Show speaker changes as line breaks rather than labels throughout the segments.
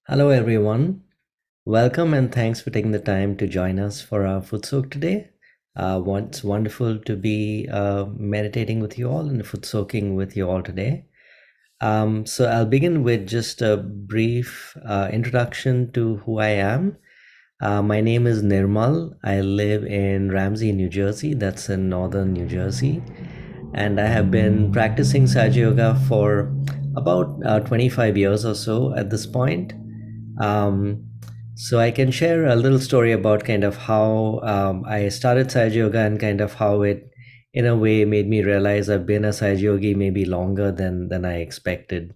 Hello, everyone. Welcome and thanks for taking the time to join us for our Footsoak today. It's wonderful to be meditating with you all and foot soaking with you all today. So, I'll begin with just a brief introduction to who I am. My name is Nirmal. I live in Ramsey, New Jersey. That's in northern New Jersey. And I have been practicing Sahaja Yoga for about 25 years or so at this point. Um, so I can share a little story about kind of how I started Sahaja Yoga and kind of how it, in a way, made me realize I've been a Sahaja Yogi maybe longer than I expected.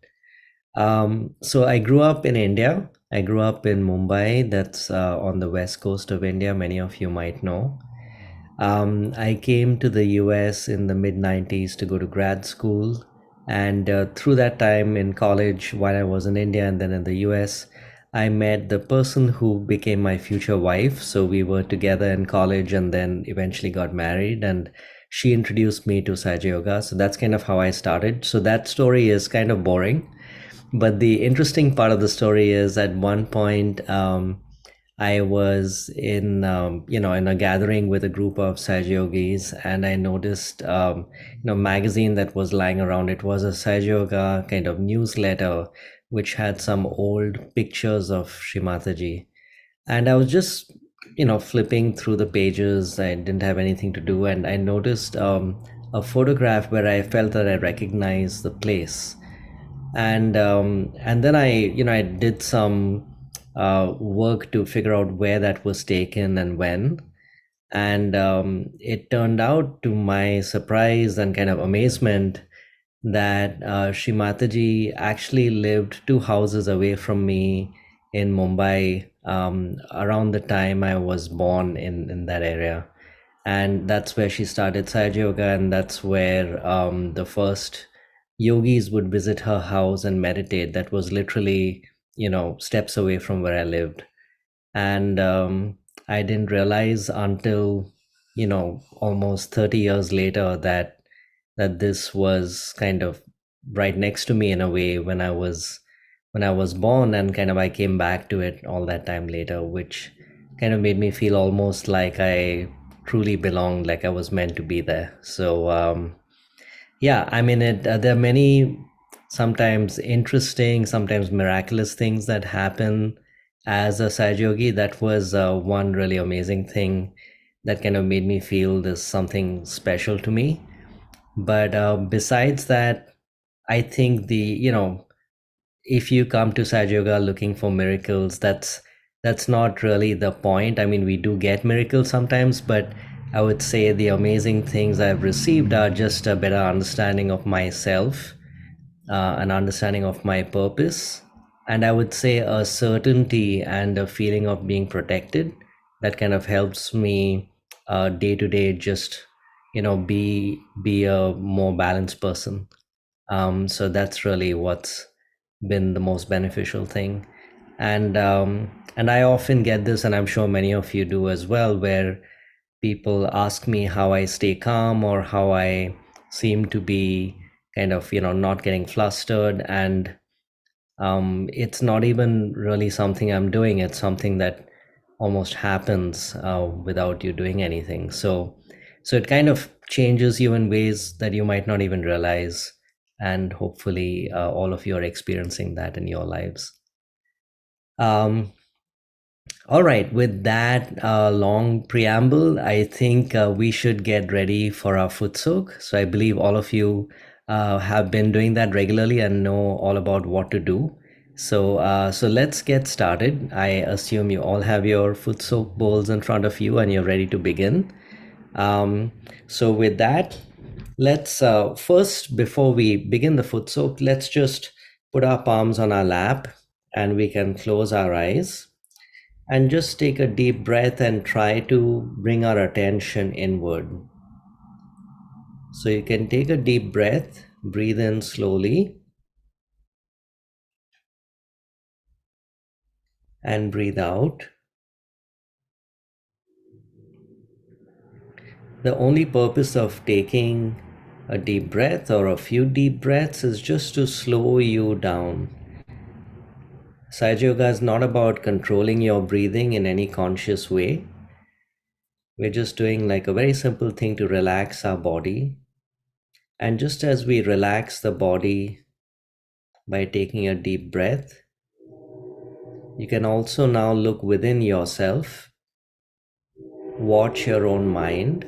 So I grew up in India. I grew up in Mumbai. That's on the west coast of India. Many of you might know. I came to the US in the mid 90s to go to grad school. And through that time in college, while I was in India and then in the US, I met the person who became my future wife. So we were together in college and then eventually got married. And she introduced me to Sahaja Yoga. So that's kind of how I started. So that story is kind of boring. But the interesting part of the story is at one point, I was in a gathering with a group of Sahaja Yogis, and I noticed, magazine that was lying around. It was a Sahaja Yoga kind of newsletter, which had some old pictures of Shri Mataji. And I was just, flipping through the pages. I didn't have anything to do, and I noticed a photograph where I felt that I recognized the place, and then I did some work to figure out where that was taken and when. And it turned out, to my surprise and kind of amazement, that Shri Mataji actually lived two houses away from me in Mumbai, around the time I was born in that area. And that's where she started Sahaja Yoga, and that's where the first yogis would visit her house and meditate. That was literally, steps away from where I lived. And I didn't realize until, almost 30 years later that this was kind of right next to me in a way when I was born, and kind of I came back to it all that time later, which kind of made me feel almost like I truly belonged, like I was meant to be there. So yeah, I mean, there are many sometimes interesting, sometimes miraculous things that happen as a Sahaja Yogi. That was one really amazing thing that kind of made me feel there's something special to me. But besides that, I think if you come to Sahaja Yoga looking for miracles, that's not really the point. I mean, we do get miracles sometimes, but I would say the amazing things I've received are just a better understanding of myself, an understanding of my purpose, and I would say a certainty and a feeling of being protected that kind of helps me day to day just be a more balanced person. So that's really what's been the most beneficial thing. And I often get this, and I'm sure many of you do as well, where people ask me how I stay calm or how I seem to be kind of not getting flustered. And it's not even really something I'm doing. It's something that almost happens without you doing anything. So it kind of changes you in ways that you might not even realize. And hopefully, all of you are experiencing that in your lives. Um, all right, with that long preamble, I think we should get ready for our foot soak. So I believe all of you have been doing that regularly and know all about what to do. So let's get started. I assume you all have your foot soak bowls in front of you and you're ready to begin. So with that, let's first, before we begin the foot soak, let's just put our palms on our lap and we can close our eyes and just take a deep breath and try to bring our attention inward. So you can take a deep breath, breathe in slowly, and breathe out. The only purpose of taking a deep breath or a few deep breaths is just to slow you down. Sahaja Yoga is not about controlling your breathing in any conscious way. We're just doing like a very simple thing to relax our body. And just as we relax the body by taking a deep breath, you can also now look within yourself, watch your own mind,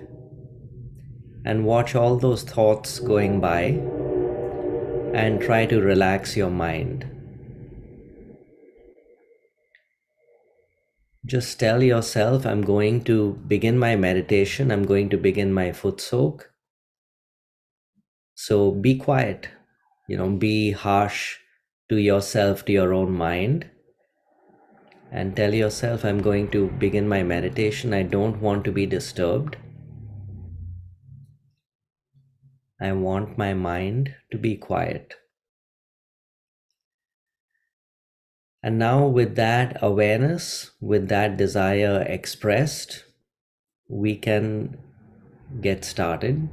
and watch all those thoughts going by and try to relax your mind. Just tell yourself, I'm going to begin my meditation, I'm going to begin my Footsoak. So be quiet, be harsh to yourself, to your own mind, and tell yourself, I'm going to begin my meditation. I don't want to be disturbed. I want my mind to be quiet. And now, with that awareness, with that desire expressed, we can get started.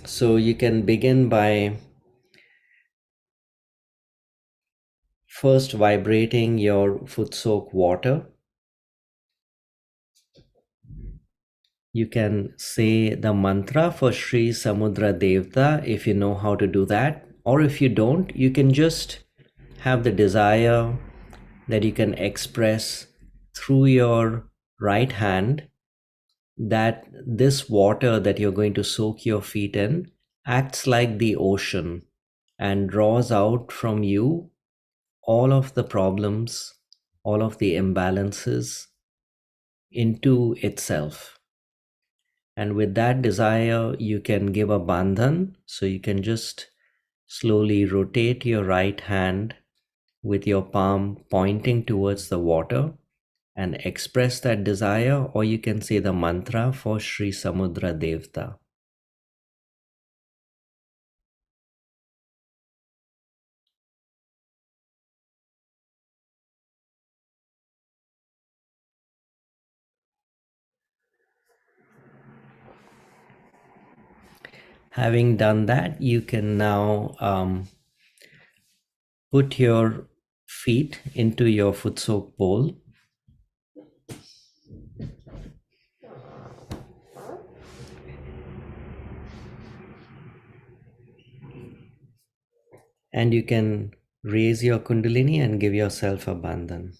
So, you can begin by first vibrating your Footsoak water. You can say the mantra for Sri Samudra Devta if you know how to do that. Or if you don't, you can just have the desire that you can express through your right hand that this water that you're going to soak your feet in acts like the ocean and draws out from you all of the problems, all of the imbalances into itself. And with that desire, you can give a bandhan. So you can just slowly rotate your right hand with your palm pointing towards the water and express that desire, or you can say the mantra for Sri Samudra Devta. Having done that, you can now put your feet into your Footsoak bowl. And you can raise your Kundalini and give yourself a bandhan.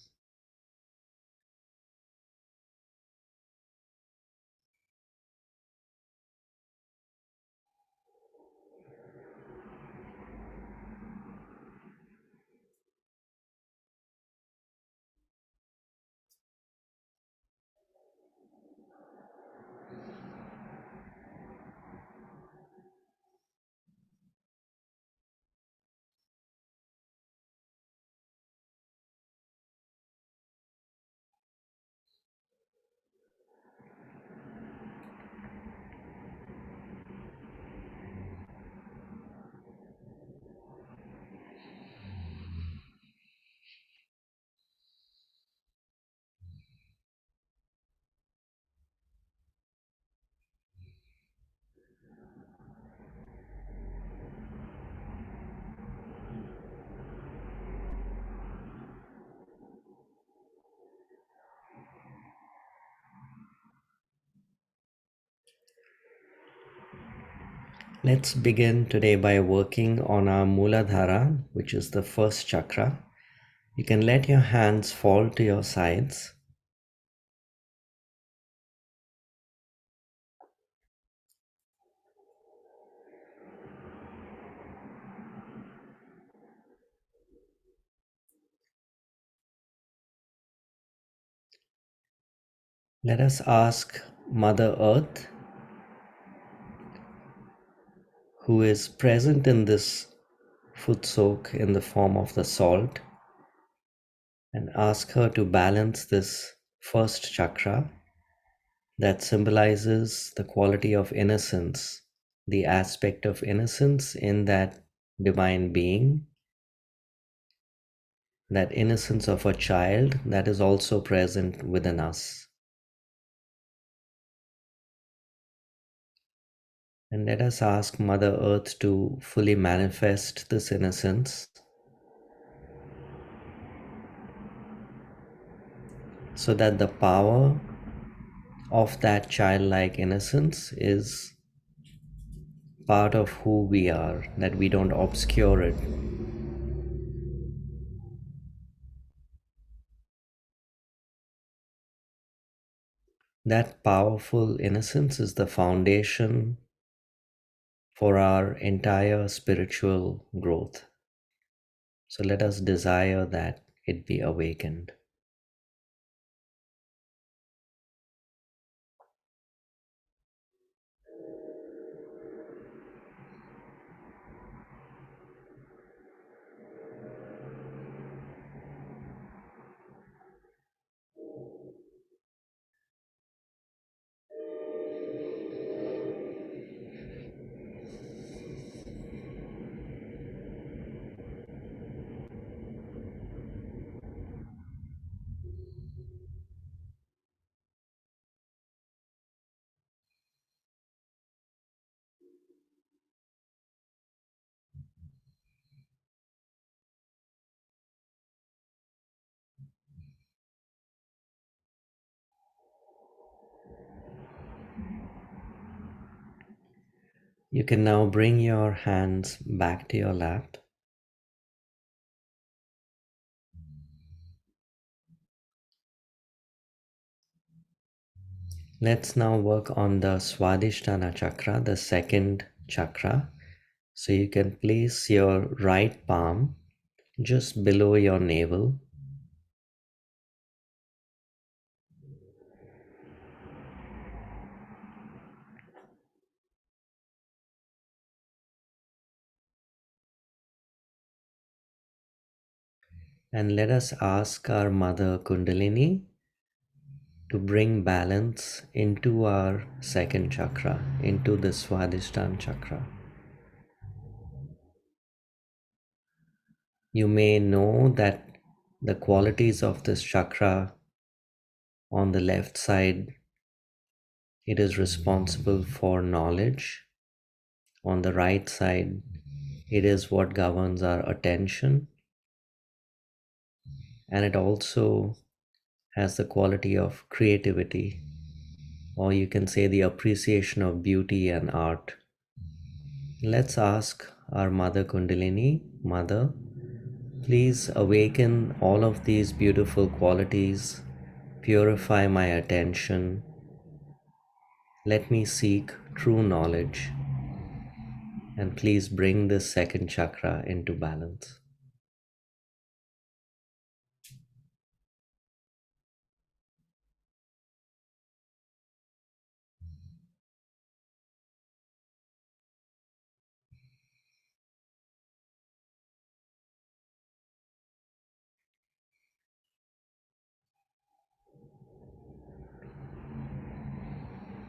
Let's begin today by working on our Muladhara, which is the first chakra. You can let your hands fall to your sides. Let us ask Mother Earth, who is present in this Footsoak in the form of the salt, and ask her to balance this first chakra that symbolizes the quality of innocence, the aspect of innocence in that divine being, that innocence of a child that is also present within us. And let us ask Mother Earth to fully manifest this innocence so that the power of that childlike innocence is part of who we are, that we don't obscure it. That powerful innocence is the foundation for our entire spiritual growth. So let us desire that it be awakened. You can now bring your hands back to your lap. Let's now work on the Swadhisthana chakra, the second chakra. So you can place your right palm just below your navel, and let us ask our mother Kundalini to bring balance into our second chakra, into the Swadhisthana chakra. You may know that the qualities of this chakra on the left side, it is responsible for knowledge. On the right side, it is what governs our attention, and it also has the quality of creativity, or you can say the appreciation of beauty and art. Let's ask our Mother Kundalini, Mother, please awaken all of these beautiful qualities, purify my attention, let me seek true knowledge, and please bring this second chakra into balance.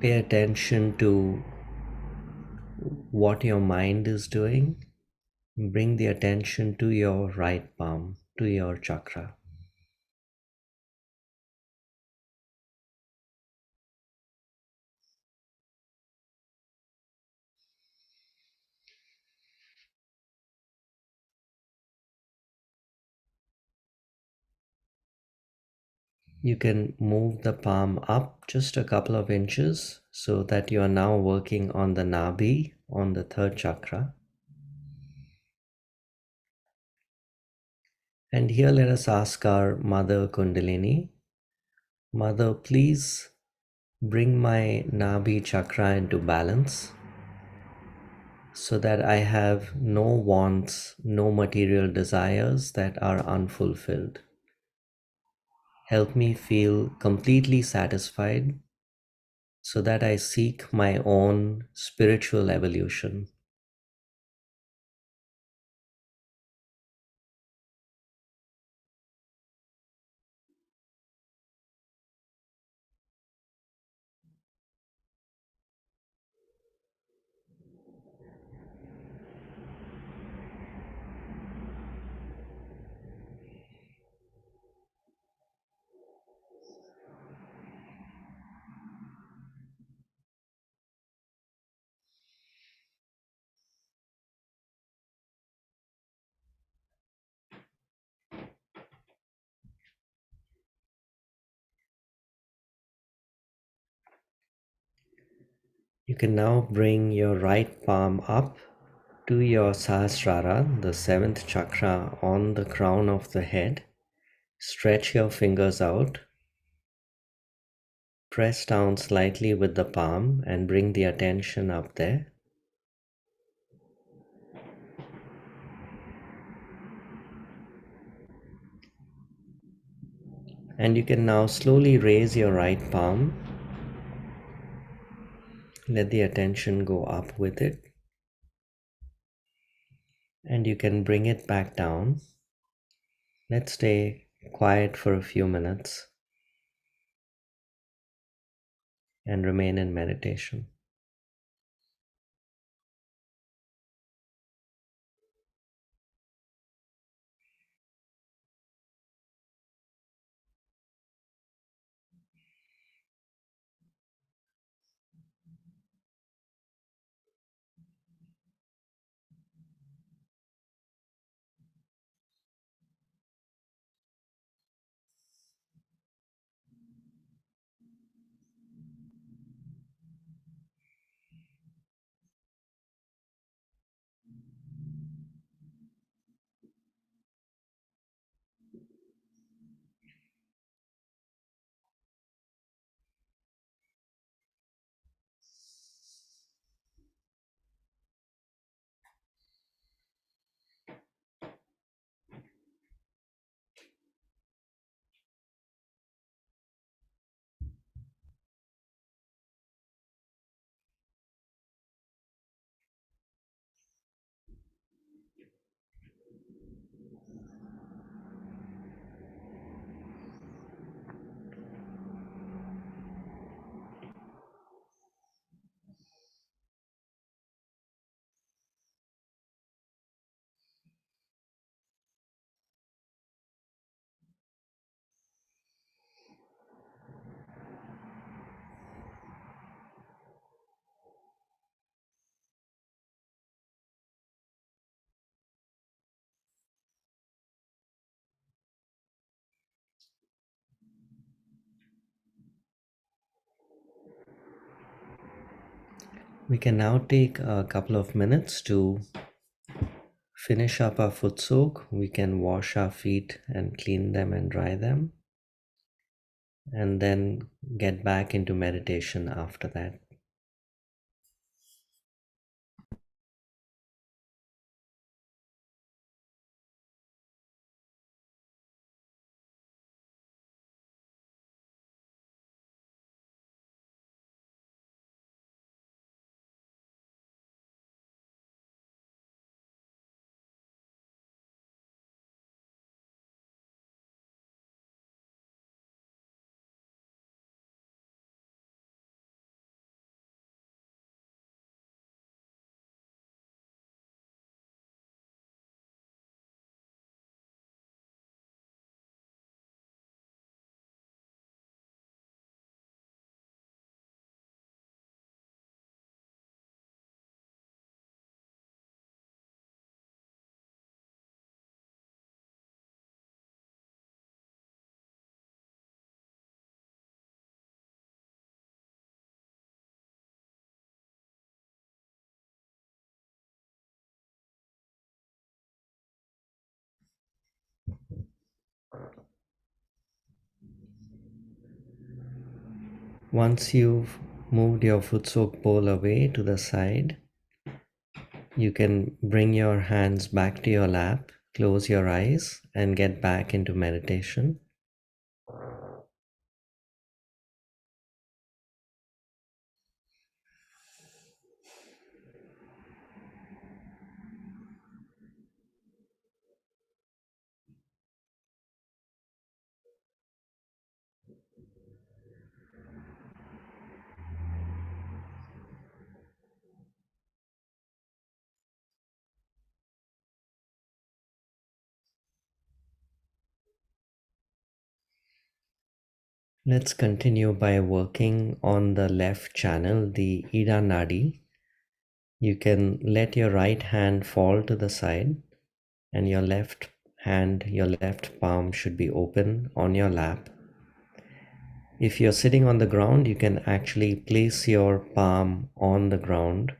Pay attention to what your mind is doing. Bring the attention to your right palm, to your chakra. You can move the palm up just a couple of inches so that you are now working on the Nabhi, on the third chakra. And here let us ask our Mother Kundalini, Mother, please bring my Nabhi chakra into balance so that I have no wants, no material desires that are unfulfilled. Help me feel completely satisfied so that I seek my own spiritual evolution. You can now bring your right palm up to your Sahasrara, the seventh chakra on the crown of the head. Stretch your fingers out. Press down slightly with the palm and bring the attention up there. And you can now slowly raise your right palm. Let the attention go up with it. And you can bring it back down. Let's stay quiet for a few minutes and remain in meditation. We can now take a couple of minutes to finish up our foot soak. We can wash our feet and clean them and dry them, and then get back into meditation after that. Once you've moved your foot soak bowl away to the side, you can bring your hands back to your lap, close your eyes, and get back into meditation. Let's continue by working on the left channel, the Ida Nadi. You can let your right hand fall to the side, and your left hand, your left palm should be open on your lap. If you're sitting on the ground, you can actually place your palm on the ground.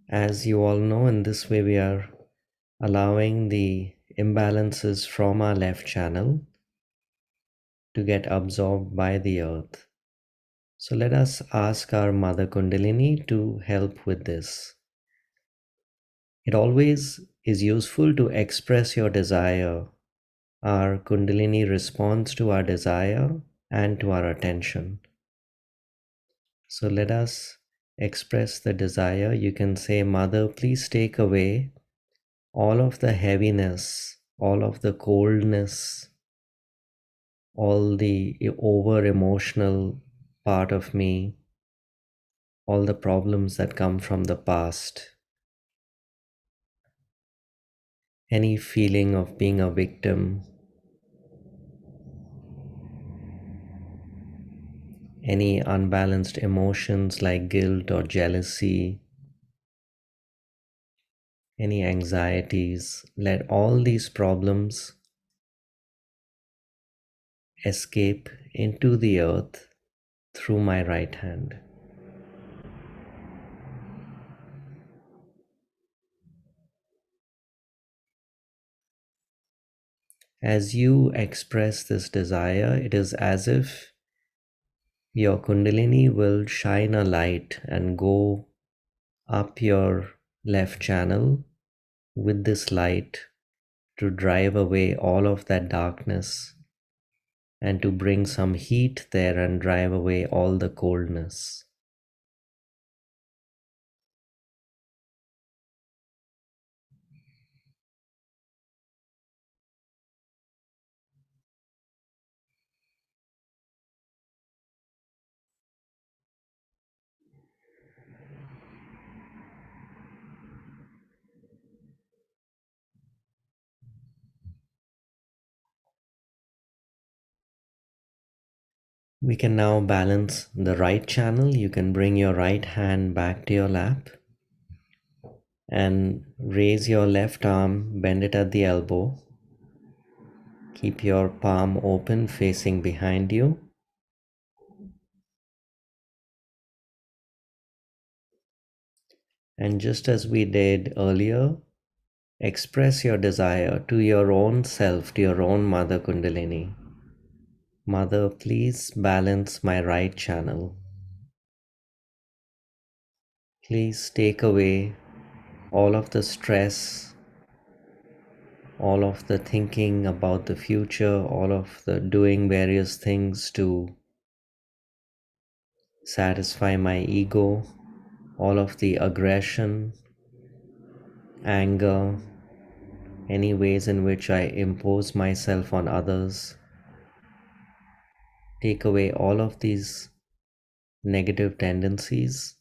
As you all know, in this way, we are allowing the imbalances from our left channel to get absorbed by the earth. So let us ask our Mother Kundalini to help with this. It always is useful to express your desire. Our Kundalini responds to our desire and to our attention. So let us express the desire. You can say, Mother, please take away all of the heaviness, all of the coldness, all the over emotional part of me, all the problems that come from the past, any feeling of being a victim, any unbalanced emotions like guilt or jealousy, any anxieties. Let all these problems escape into the earth through my right hand. As you express this desire, it is as if your Kundalini will shine a light and go up your left channel with this light to drive away all of that darkness and to bring some heat there and drive away all the coldness. We can now balance the right channel. You can bring your right hand back to your lap and raise your left arm, bend it at the elbow. Keep your palm open facing behind you. And just as we did earlier, express your desire to your own self, to your own Mother Kundalini. Mother, please balance my right channel. Please take away all of the stress, all of the thinking about the future, all of the doing various things to satisfy my ego, all of the aggression, anger, any ways in which I impose myself on others. Take away all of these negative tendencies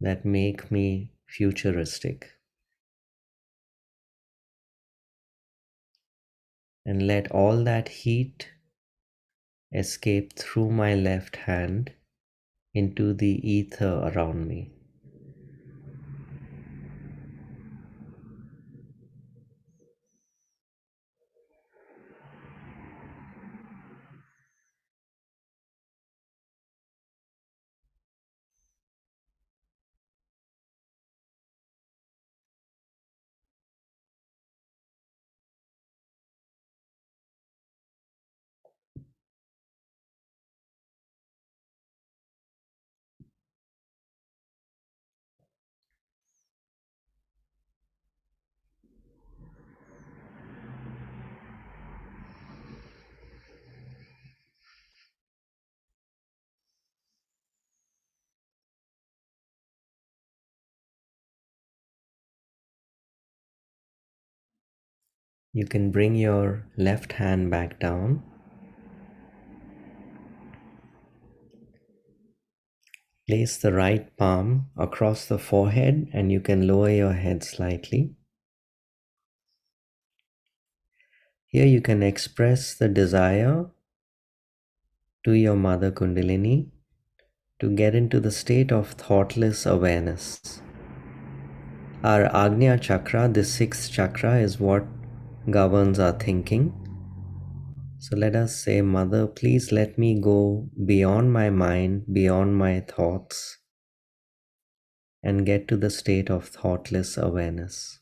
that make me futuristic. And let all that heat escape through my left hand into the ether around me. You can bring your left hand back down. Place the right palm across the forehead and you can lower your head slightly. Here you can express the desire to your Mother Kundalini to get into the state of thoughtless awareness. Our Agnya chakra, the sixth chakra, is what governs our thinking. So let us say, Mother, please let me go beyond my mind, beyond my thoughts, and get to the state of thoughtless awareness.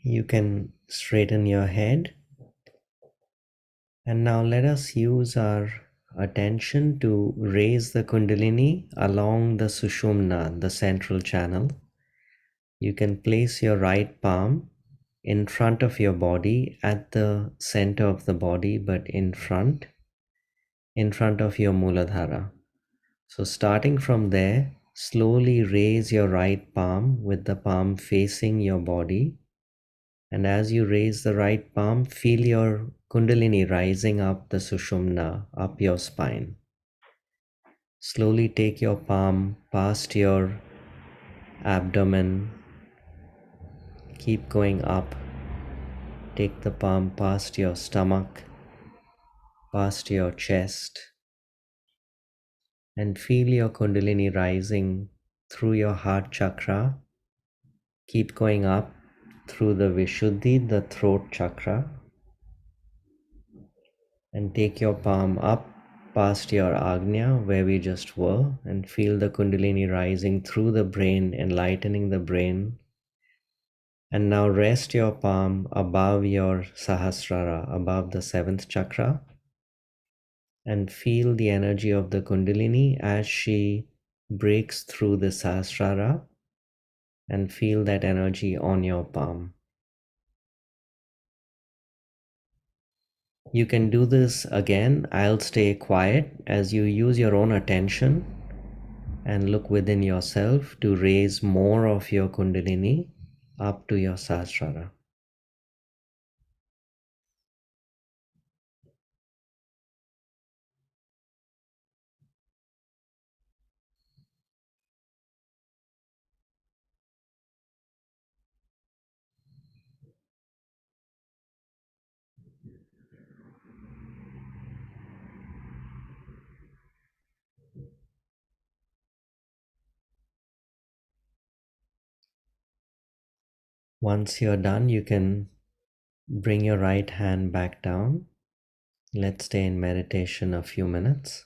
You can straighten your head. And now let us use our attention to raise the Kundalini along the Sushumna, the central channel. You can place your right palm in front of your body, at the center of the body, but in front of your Muladhara. So starting from there, slowly raise your right palm with the palm facing your body. And as you raise the right palm, feel your Kundalini rising up the Sushumna, up your spine. Slowly take your palm past your abdomen. Keep going up. Take the palm past your stomach, past your chest, and feel your Kundalini rising through your heart chakra. Keep going up through the Vishuddhi, the throat chakra, and take your palm up past your Agnya, where we just were, and feel the Kundalini rising through the brain, enlightening the brain. And now rest your palm above your Sahasrara, above the seventh chakra, and feel the energy of the Kundalini as she breaks through the Sahasrara, and feel that energy on your palm. You can do this again. I'll stay quiet as you use your own attention and look within yourself to raise more of your Kundalini up to your Sahasrara. Once you're done, you can bring your right hand back down. Let's stay in meditation a few minutes.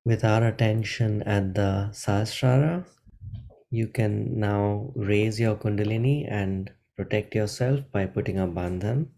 With our attention at the Sahasrara, you can now raise your Kundalini and protect yourself by putting a bandhan.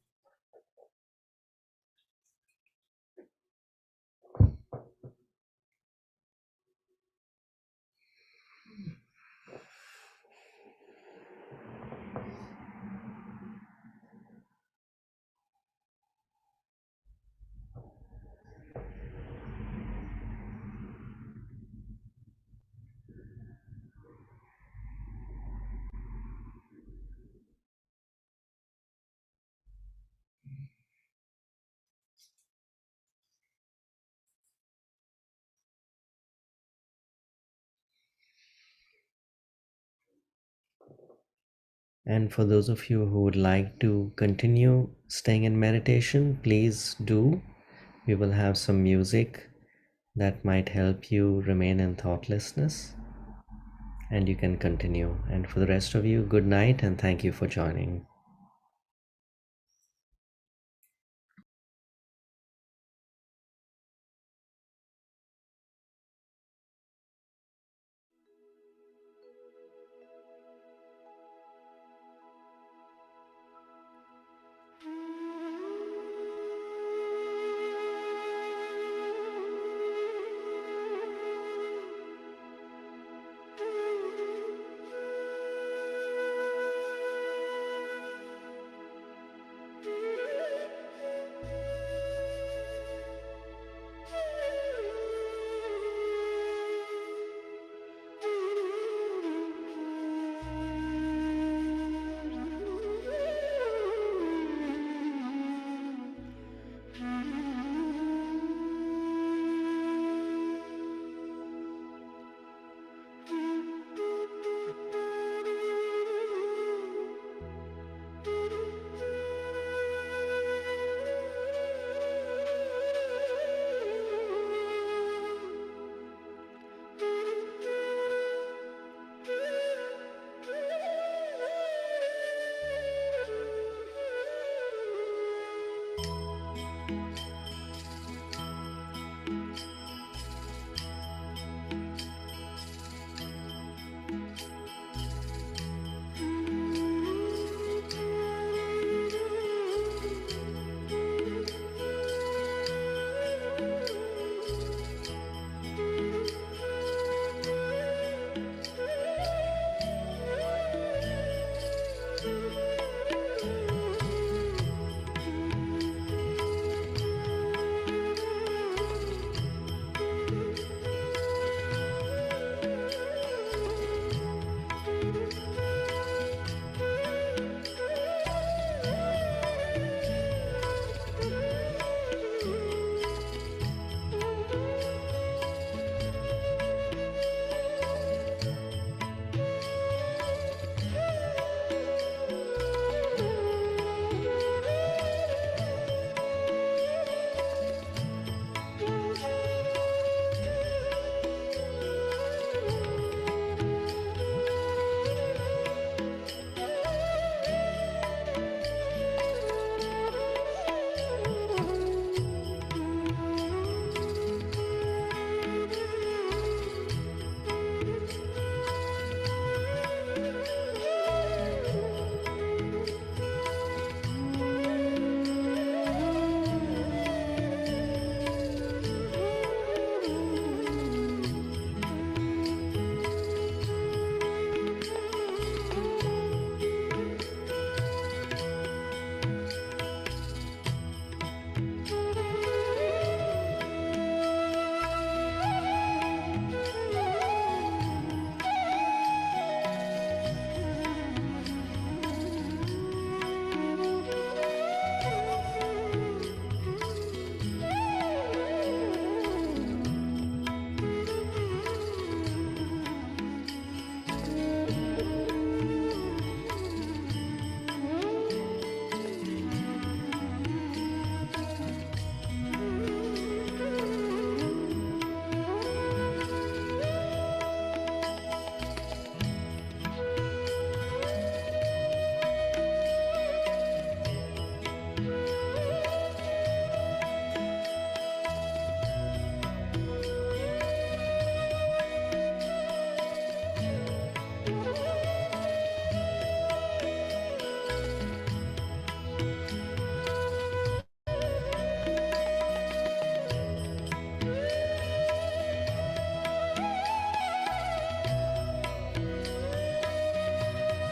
And for those of you who would like to continue staying in meditation, please do. We will have some music that might help you remain in thoughtlessness, and you can continue. And for the rest of you, good night and thank you for joining.